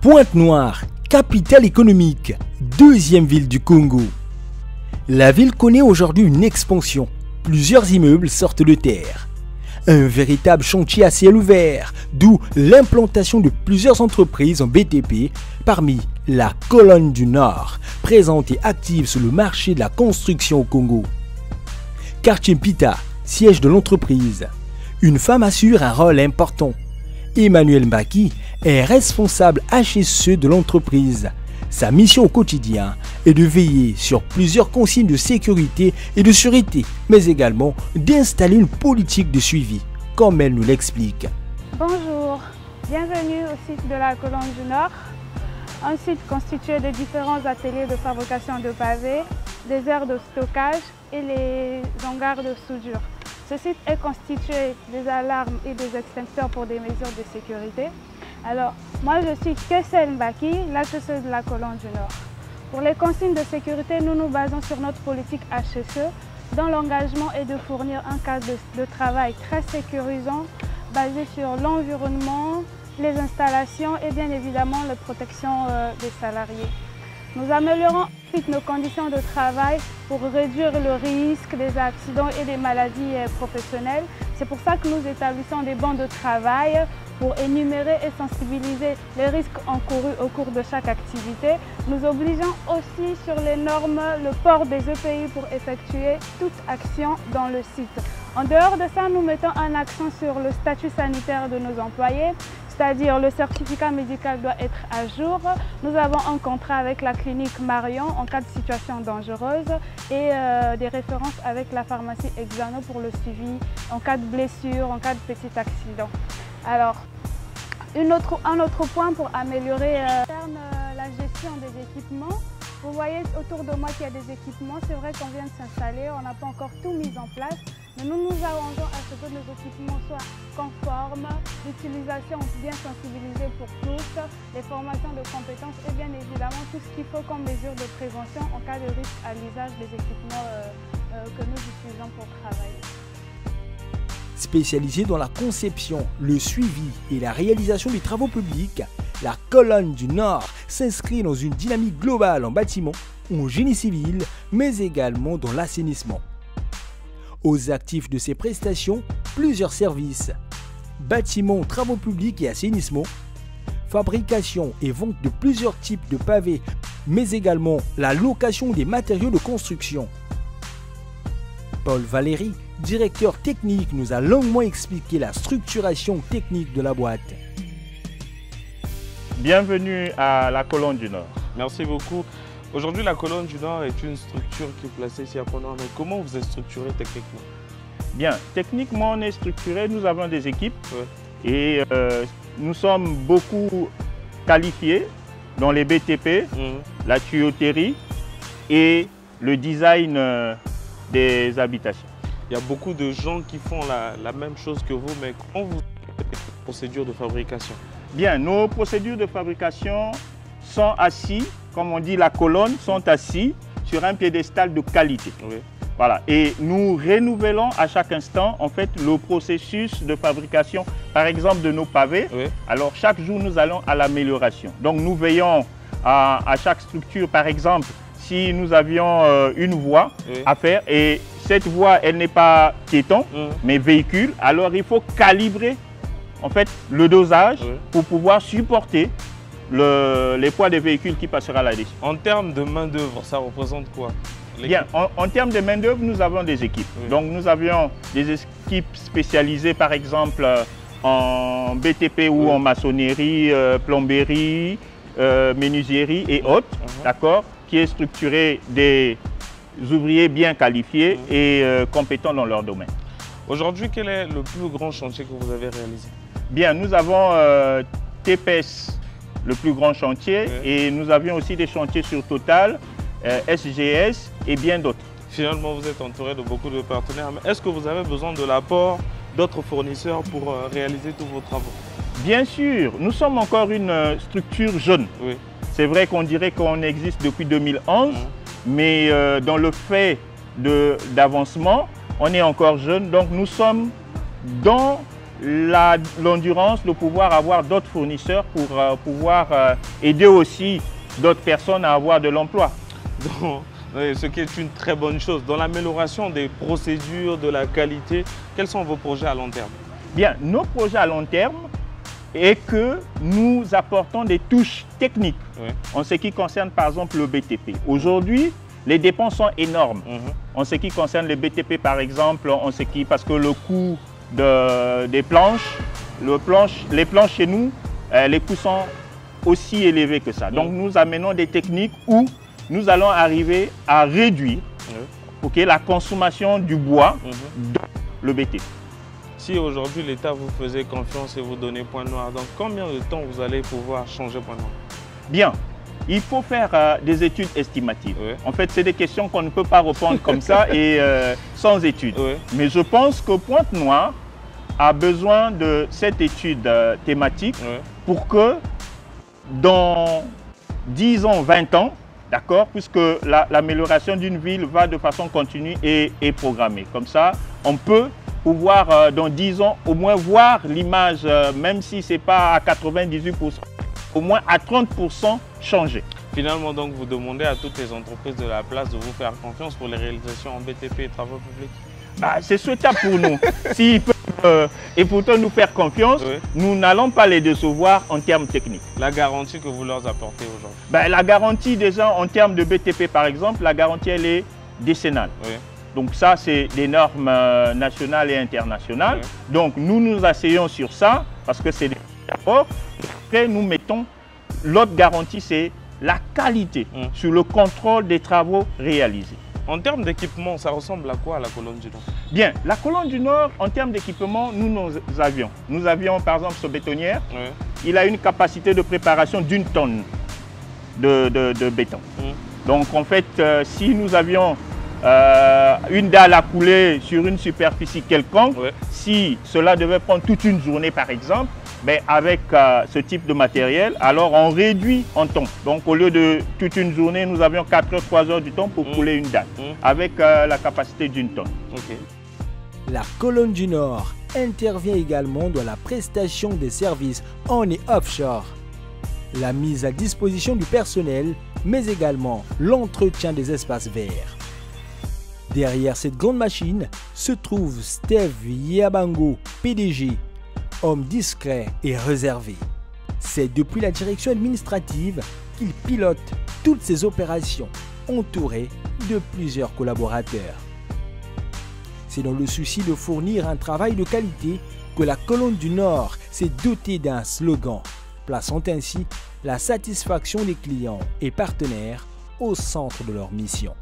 Pointe-Noire, capitale économique, deuxième ville du Congo. La ville connaît aujourd'hui une expansion. Plusieurs immeubles sortent de terre. Un véritable chantier à ciel ouvert, d'où l'implantation de plusieurs entreprises en BTP, parmi la Colonne du Nord, présente et active sur le marché de la construction au Congo. Quartier Mpita, siège de l'entreprise. Une femme assure un rôle important. Emmanuel Mbaki est responsable HSE de l'entreprise. Sa mission au quotidien est de veiller sur plusieurs consignes de sécurité et de sûreté, mais également d'installer une politique de suivi, comme elle nous l'explique. Bonjour, bienvenue au site de la Colonne du Nord, un site constitué de différents ateliers de fabrication de pavés, des aires de stockage et les hangars de soudure. Ce site est constitué des alarmes et des extincteurs pour des mesures de sécurité. Alors, moi je suis Kessel Mbaki, l'HSE de la Colonne du Nord. Pour les consignes de sécurité, nous nous basons sur notre politique HSE, dont l'engagement est de fournir un cadre de travail très sécurisant, basé sur l'environnement, les installations et bien évidemment la protection des salariés. Nous améliorons ensuite nos conditions de travail pour réduire le risque des accidents et des maladies professionnelles. C'est pour ça que nous établissons des bancs de travail pour énumérer et sensibiliser les risques encourus au cours de chaque activité. Nous obligeons aussi sur les normes le port des EPI pour effectuer toute action dans le site. En dehors de ça, nous mettons un accent sur le statut sanitaire de nos employés, c'est-à-dire le certificat médical doit être à jour. Nous avons un contrat avec la clinique Marion en cas de situation dangereuse et des références avec la pharmacie Exano pour le suivi en cas de blessure, en cas de petit accident. Alors, un autre point pour améliorer la gestion des équipements. Vous voyez autour de moi qu'il y a des équipements. C'est vrai qu'on vient de s'installer, on n'a pas encore tout mis en place. Mais nous nous arrangeons à ce que nos équipements soient conformes, l'utilisation bien sensibilisée pour tous, les formations de compétences et bien évidemment tout ce qu'il faut comme mesure de prévention en cas de risque à l'usage des équipements que nous utilisons pour travailler. Spécialisée dans la conception, le suivi et la réalisation des travaux publics, la Colonne du Nord s'inscrit dans une dynamique globale en bâtiment, en génie civil, mais également dans l'assainissement. Aux actifs de ces prestations, plusieurs services. Bâtiments, travaux publics et assainissement, fabrication et vente de plusieurs types de pavés, mais également la location des matériaux de construction. Paul Valéry, directeur technique, nous a longuement expliqué la structuration technique de la boîte. Bienvenue à la Colonne du Nord. Merci beaucoup. Aujourd'hui, la Colonne du Nord est une structure qui est placée ici à Pont-Noir. Mais comment vous êtes structuré techniquement? Bien, techniquement, on est structuré. Nous avons des équipes et nous sommes beaucoup qualifiés dans les BTP, la tuyauterie et le design des habitations. Il y a beaucoup de gens qui font la même chose que vous, mais comment vous faites les procédures de fabrication? Bien, nos procédures de fabrication sont assis, comme on dit la colonne, sont assis sur un piédestal de qualité. Oui. Voilà. Et nous renouvelons à chaque instant en fait le processus de fabrication, par exemple de nos pavés. Oui. Alors chaque jour nous allons à l'amélioration. Donc nous veillons à chaque structure, par exemple, si nous avions une voie à faire et cette voie elle n'est pas piéton mais véhicule, alors il faut calibrer en fait le dosage pour pouvoir supporter les poids des véhicules qui passera là-dessus. En termes de main d'œuvre, ça représente quoi? Bien, en termes de main d'œuvre, nous avons des équipes. Donc nous avions des équipes spécialisées par exemple en BTP ou en maçonnerie, plomberie, menuiserie et autres, d'accord, qui est structurée des ouvriers bien qualifiés et compétents dans leur domaine. Aujourd'hui, quel est le plus grand chantier que vous avez réalisé? Bien, nous avons TPS, le plus grand chantier, et nous avions aussi des chantiers sur Total, SGS et bien d'autres. Finalement, vous êtes entouré de beaucoup de partenaires. Mais est-ce que vous avez besoin de l'apport d'autres fournisseurs pour réaliser tous vos travaux? Bien sûr, nous sommes encore une structure jeune. Oui. C'est vrai qu'on dirait qu'on existe depuis 2011, mais dans le fait d'avancement, on est encore jeune. Donc nous sommes dans l'endurance de pouvoir avoir d'autres fournisseurs pour pouvoir aider aussi d'autres personnes à avoir de l'emploi. Ce qui est une très bonne chose. Dans l'amélioration des procédures, de la qualité, quels sont vos projets à long terme? Bien, nos projets à long terme est que nous apportons des touches techniques en ce qui concerne par exemple le BTP. Aujourd'hui, les dépenses sont énormes. En ce qui concerne le BTP par exemple, parce que le coût des planches, les planches chez nous, les coûts sont aussi élevés que ça. Donc nous amenons des techniques où nous allons arriver à réduire la consommation du bois dans le BTP. Si aujourd'hui l'État vous faisait confiance et vous donnait point noir, dans combien de temps vous allez pouvoir changer point noir? Bien, il faut faire des études estimatives. En fait, c'est des questions qu'on ne peut pas répondre comme ça et sans études. Mais je pense que Pointe-Noire a besoin de cette étude thématique pour que dans 10 ans, 20 ans, d'accord, puisque l'amélioration d'une ville va de façon continue et programmée. Comme ça, on peut pouvoir, dans 10 ans, au moins voir l'image, même si ce n'est pas à 98%, au moins à 30% changer. Finalement, donc, vous demandez à toutes les entreprises de la place de vous faire confiance pour les réalisations en BTP et travaux publics? C'est souhaitable pour nous. S'ils peuvent et pourtant nous faire confiance, nous n'allons pas les décevoir en termes techniques. La garantie que vous leur apportez aujourd'hui? La garantie déjà en termes de BTP par exemple, la garantie elle est décennale. Donc ça c'est des normes nationales et internationales. Donc nous nous asseyons sur ça parce que c'est des rapports. Après nous mettons l'autre garantie, c'est la qualité sur le contrôle des travaux réalisés. En termes d'équipement, ça ressemble à quoi à la colonne du Nord? Bien, la colonne du Nord, en termes d'équipement, nous avions par exemple ce bétonnière. Il a une capacité de préparation d'1 tonne de béton. Donc en fait, si nous avions une dalle à couler sur une superficie quelconque, si cela devait prendre toute une journée par exemple, avec ce type de matériel, alors on réduit en temps. Donc au lieu de toute une journée, nous avions 4 heures, 3 heures du temps pour couler une dalle, avec la capacité d'1 tonne. La colonne du Nord intervient également dans la prestation des services on et offshore, la mise à disposition du personnel, mais également l'entretien des espaces verts. Derrière cette grande machine se trouve Steve Yabango, PDG, homme discret et réservé. C'est depuis la direction administrative qu'il pilote toutes ces opérations, entouré de plusieurs collaborateurs. C'est dans le souci de fournir un travail de qualité que la colonne du Nord s'est dotée d'un slogan, plaçant ainsi la satisfaction des clients et partenaires au centre de leur mission.